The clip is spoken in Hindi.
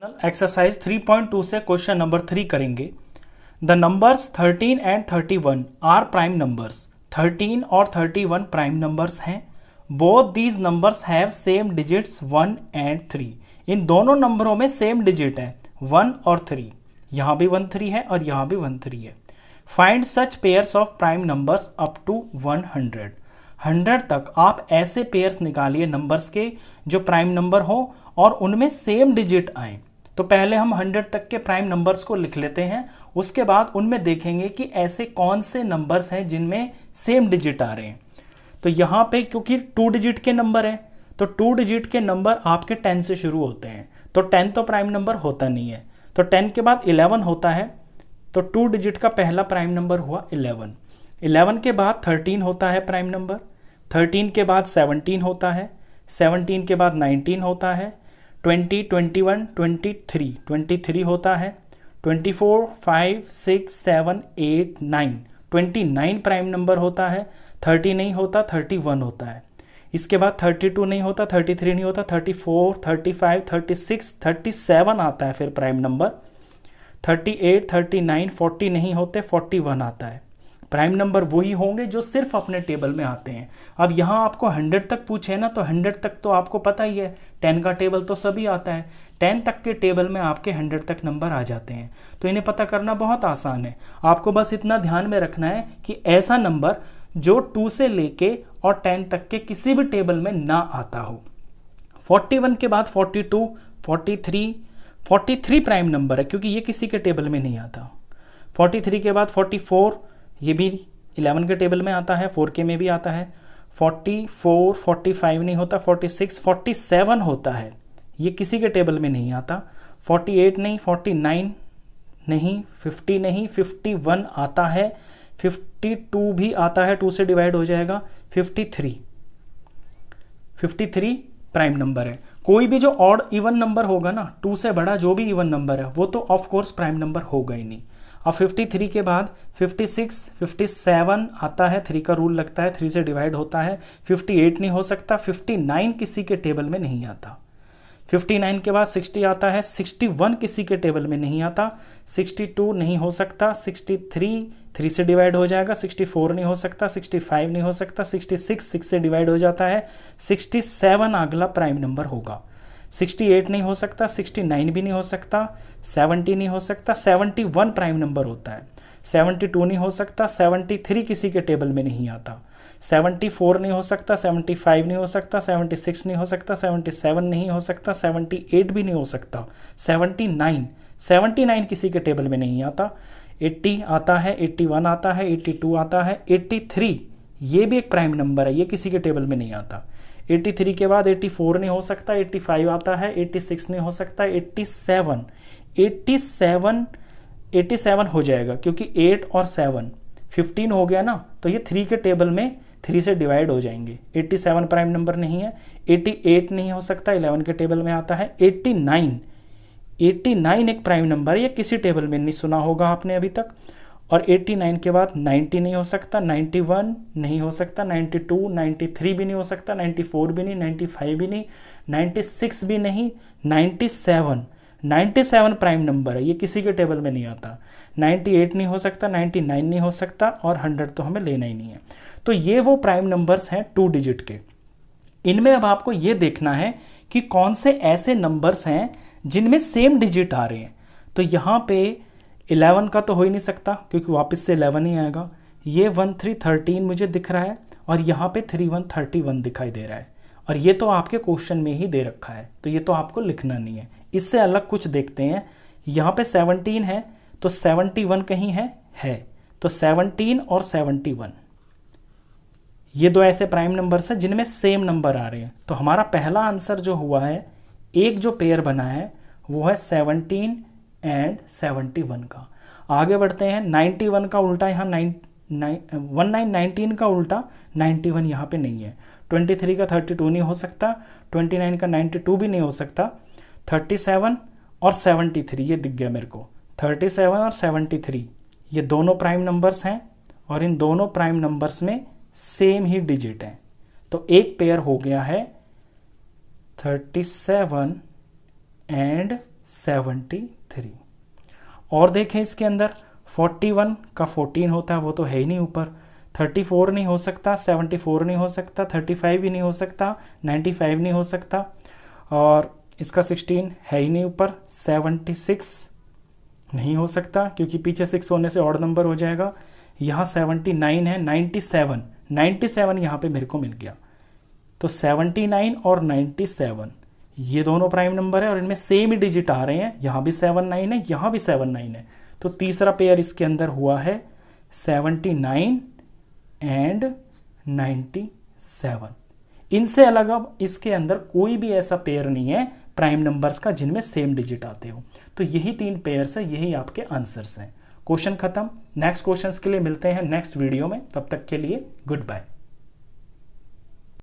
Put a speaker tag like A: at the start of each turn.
A: एक्सरसाइज 3.2 से क्वेश्चन नंबर 3 करेंगे। The numbers 13 and 31 are prime numbers. 13 और 31 प्राइम नंबर्स हैं। Both these numbers have same digits 1 and 3। इन दोनों नंबरों में सेम डिजिट है 1 और 3। यहाँ भी 1 3 है और यहाँ भी 1 3 है। Find such pairs of prime numbers up to 100। 100 तक आप ऐसे पेयर्स निकालिए नंबर्स के जो प्राइम नंबर हो और उनमें सेम डिजिट आए। तो पहले हम 100 तक के प्राइम नंबर्स को लिख लेते हैं, उसके बाद उनमें देखेंगे कि ऐसे कौन से नंबर्स हैं जिनमें सेम डिजिट आ रहे हैं। तो यहाँ पे क्योंकि 2 डिजिट के नंबर हैं तो 2 डिजिट के नंबर आपके 10 से शुरू होते हैं, तो 10 तो प्राइम नंबर होता नहीं है। तो 10 के बाद 11 होता है, तो 2 डिजिट का पहला प्राइम नंबर हुआ 11। 11 के बाद 13 होता है प्राइम नंबर। 13 के बाद 17 होता है। 17 के बाद 19 होता है। 20, 21, 23, 23 होता है। 24, 5, 6, 7, 8, 9, 29 प्राइम नंबर होता है। 30 नहीं होता, 31 होता है। इसके बाद 32 नहीं होता, 33 नहीं होता, 34, 35, 36, 37 आता है फिर प्राइम नंबर। 38, 39, 40 नहीं होते, 41 आता है। प्राइम नंबर वही होंगे जो सिर्फ अपने टेबल में आते हैं। अब यहाँ आपको 100 तक पूछे ना, तो 100 तक तो आपको पता ही है, 10 का टेबल तो सभी आता है। 10 तक के टेबल में आपके 100 तक नंबर आ जाते हैं, तो इन्हें पता करना बहुत आसान है। आपको बस इतना ध्यान में रखना है कि ऐसा नंबर जो 2 से लेके और 10 तक के किसी भी टेबल में ना आता हो। 41 के बाद 42, 43, 43 प्राइम नंबर है क्योंकि ये किसी के टेबल में नहीं आता। 43 के बाद 44, ये भी 11 के टेबल में आता है, 4K में भी आता है। 44, 45 नहीं होता, 46, 47 होता है, ये किसी के टेबल में नहीं आता। 48 नहीं, 49 नहीं, 50 नहीं, 51 आता है। 52 भी आता है, 2 से डिवाइड हो जाएगा। 53 प्राइम नंबर है। कोई भी जो ऑड इवन नंबर होगा ना, 2 से बड़ा जो भी इवन नंबर है वो तो ऑफ कोर्स प्राइम नंबर होगा ही नहीं। अब 53 के बाद 56, 57 आता है, 3 का रूल लगता है, 3 से डिवाइड होता है। 58 नहीं हो सकता, 59 किसी के टेबल में नहीं आता। 59 के बाद 60 आता है, 61 किसी के टेबल में नहीं आता। 62 नहीं हो सकता, 63 3 से डिवाइड हो जाएगा। 64 नहीं हो सकता, 65 नहीं हो सकता, 66 6 से डिवाइड हो जाता है। 67 अगला प्राइम नंबर होगा। 68 नहीं हो सकता, 69 भी नहीं हो सकता, 70 नहीं हो सकता, 71 प्राइम नंबर होता है। 72 नहीं हो सकता, 73 किसी के टेबल में नहीं आता। 74 नहीं हो सकता, 75 नहीं हो सकता, 76 नहीं हो सकता, 77 नहीं हो सकता, 78 भी नहीं हो सकता। 79 किसी के टेबल में नहीं आता। 80 आता है, 81 आता है, 82 आता है। 83 ये भी एक प्राइम नंबर है, ये किसी के टेबल में नहीं आता। 83 के बाद 84 नहीं हो सकता, 85 आता है। 86 नहीं हो सकता, 87 हो जाएगा क्योंकि 8 और 7 15 हो गया ना, तो ये 3 के टेबल में 3 से डिवाइड हो जाएंगे। 87 प्राइम नंबर नहीं है। 88 नहीं हो सकता, 11 के टेबल में आता है। 89 एक प्राइम नंबर है, ये किसी टेबल में नहीं सुना होगा आपने अभी तक। और 89 के बाद 90 नहीं हो सकता, 91 नहीं हो सकता, 92, 93 भी नहीं हो सकता, 94 भी नहीं, 95 भी नहीं, 96 भी नहीं, 97 प्राइम नंबर है, ये किसी के टेबल में नहीं आता। 98 नहीं हो सकता, 99 नहीं हो सकता, और 100 तो हमें लेना ही नहीं है। तो ये वो प्राइम नंबर्स हैं 2 डिजिट के। इनमें अब आपको ये देखना है कि कौन से ऐसे नंबर्स हैं जिनमें सेम डिजिट आ रहे हैं। तो यहाँ पे 11 का तो हो ही नहीं सकता क्योंकि वापस से 11 ही आएगा। ये 1 3 13 मुझे दिख रहा है, और यहाँ पे 3 1 31 दिखाई दे रहा है, और ये तो आपके क्वेश्चन में ही दे रखा है, तो ये तो आपको लिखना नहीं है। इससे अलग कुछ देखते हैं। यहाँ पे 17 है, तो 71 कहीं है। तो 17 और 71 ये दो ऐसे प्राइम नंबर्स हैं जिनमें सेम नंबर आ रहे हैं। तो हमारा पहला आंसर जो हुआ है, एक जो पेयर बना है वो है 17 एंड 71 का। आगे बढ़ते हैं। 91 का उल्टा यहाँ 19 का उल्टा 91 यहाँ पे नहीं है। 23 का 32 नहीं हो सकता, 29 का 92 भी नहीं हो सकता। 37 और 73 ये दिख गया मेरे को। 37 और 73 ये दोनों प्राइम नंबर्स हैं, और इन दोनों प्राइम नंबर्स में सेम ही डिजिट है। तो एक पेयर हो गया है 37 एंड 73। और देखें इसके अंदर 41 का 14 होता है, वो तो है ही नहीं ऊपर। 34 नहीं हो सकता, 74 नहीं हो सकता, 35 भी नहीं हो सकता, 95 नहीं हो सकता, और इसका 16 है ही नहीं ऊपर। 76 नहीं हो सकता क्योंकि पीछे 6 होने से ऑड नंबर हो जाएगा। यहाँ 79 है। 97 यहाँ पे मेरे को मिल गया। तो 79 और 97 ये दोनों प्राइम नंबर है और इनमें सेम ही डिजिट आ रहे हैं। यहाँ भी 79 है, यहाँ भी 79 है। तो तीसरा पेयर इसके अंदर हुआ है 79 एंड 97। इनसे अलग अब इसके अंदर कोई भी ऐसा पेयर नहीं है प्राइम नंबर्स का जिनमें सेम डिजिट आते हो। तो यही 3 पेयर्स है, यही आपके आंसर्स हैं। क्वेश्चन खत्म। नेक्स्ट क्वेश्चंस के लिए मिलते हैं नेक्स्ट वीडियो में। तब तक के लिए गुड बाय।